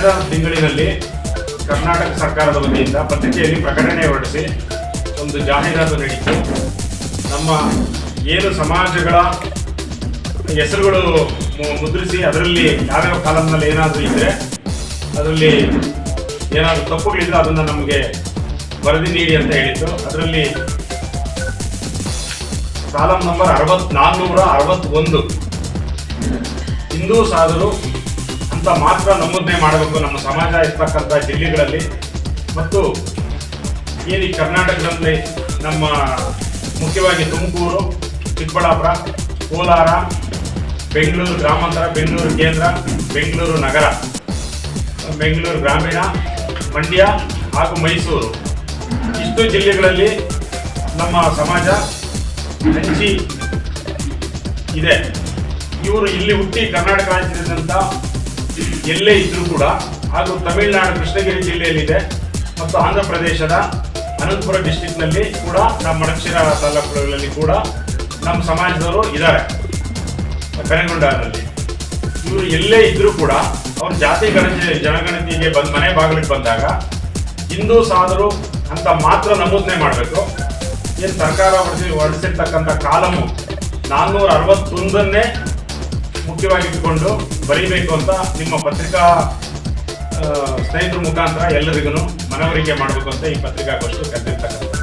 ಕಳೆದ ತಿಂಗಳಿನಲ್ಲಿ ಕರ್ನಾಟಕ ಸರ್ಕಾರದ ವತಿಯಿಂದ ಪತ್ರಿಕೆಯಲ್ಲಿ ಪ್ರಕಟಣೆ ಹೊರಡಿಸಿ ಒಂದು ಜಾಹೀರಾತು ನೀಡಿತ್ತು. ನಮ್ಮ ಏನು ಸಮಾಜಗಳ ಹೆಸರುಗಳು ಮುದ್ರಿಸಿ ಅದರಲ್ಲಿ ಯಾವ್ಯಾವ ಕಾಲಂನಲ್ಲಿ ಏನಾದರೂ ಇದ್ದರೆ ಅದರಲ್ಲಿ ಏನಾದರೂ ತಪ್ಪುಗಳಿದ್ರೆ ಅದನ್ನು ನಮಗೆ ವರದಿ ನೀಡಿ ಅಂತ ಹೇಳಿತ್ತು. ಅದರಲ್ಲಿ ಕಾಲಂ ನಂಬರ್ 461 ಹಿಂದೂ ಸಾಧುರು ಅಂತ ಮಾತ್ರ ನಮೂದನೆ ಮಾಡಬೇಕು ನಮ್ಮ ಸಮಾಜ ಇರ್ತಕ್ಕಂಥ ಜಿಲ್ಲೆಗಳಲ್ಲಿ. ಮತ್ತು ಏನು ಈ ಕರ್ನಾಟಕದಲ್ಲಿ ನಮ್ಮ ಮುಖ್ಯವಾಗಿ ತುಮಕೂರು, ಚಿಕ್ಕಬಳ್ಳಾಪುರ, ಕೋಲಾರ, ಬೆಂಗಳೂರು ಗ್ರಾಮಾಂತರ, ಬೆಂಗಳೂರು ಕೇಂದ್ರ, ಬೆಂಗಳೂರು ನಗರ, ಬೆಂಗಳೂರು ಗ್ರಾಮೀಣ, ಮಂಡ್ಯ ಹಾಗೂ ಮೈಸೂರು ಇಷ್ಟು ಜಿಲ್ಲೆಗಳಲ್ಲಿ ನಮ್ಮ ಸಮಾಜ ಹಂಚಿ ಇದೆ. ಇವರು ಇಲ್ಲಿ ಹುಟ್ಟಿ ಕರ್ನಾಟಕ ರಾಜ್ಯದಾದ್ಯಂತ ಎಲ್ಲೇ ಇದ್ರೂ ಕೂಡ, ಹಾಗೂ ತಮಿಳುನಾಡು ಕೃಷ್ಣಗಿರಿ ಜಿಲ್ಲೆಯಲ್ಲಿದೆ ಮತ್ತು ಆಂಧ್ರ ಪ್ರದೇಶದ ಅನಂತಪುರ ಡಿಸ್ಟಿಕ್ನಲ್ಲಿ ಕೂಡ, ನಮ್ಮ ಮಡಕ್ಷಿರ ತಾಲೂಕುಗಳಲ್ಲಿ ಕೂಡ ನಮ್ಮ ಸಮಾಜದವರು ಇದ್ದಾರೆ. ಕನೆಗೊಂಡನಲ್ಲಿ ಇವರು ಎಲ್ಲೇ ಇದ್ರೂ ಕೂಡ ಅವ್ರ ಜಾತಿ ಜನಗಣತಿಗೆ ಮನೆ ಬಾಗಿಲಿಗೆ ಬಂದಾಗ ಹಿಂದೂ ಸಾಧುರು ಅಂತ ಮಾತ್ರ ನಮೂದನೆ ಮಾಡಬೇಕು. ಏನು ಸರ್ಕಾರ ಹೊರಡಿಸಿರ್ತಕ್ಕಂಥ ಕಾಲಮು 461 ಮುಖ್ಯವಾಗಿ ಇಟ್ಕೊಂಡು ಬರೀಬೇಕು ಅಂತ ನಿಮ್ಮ ಪತ್ರಿಕಾ ಸ್ನೇಹಿತರ ಮುಖಾಂತರ ಎಲ್ಲರಿಗೂ ಮನವರಿಕೆ ಮಾಡಬೇಕು ಅಂತ ಈ ಪತ್ರಿಕಾಗೋಷ್ಠಿ ಕರೆದಿರ್ತಕ್ಕಂಥ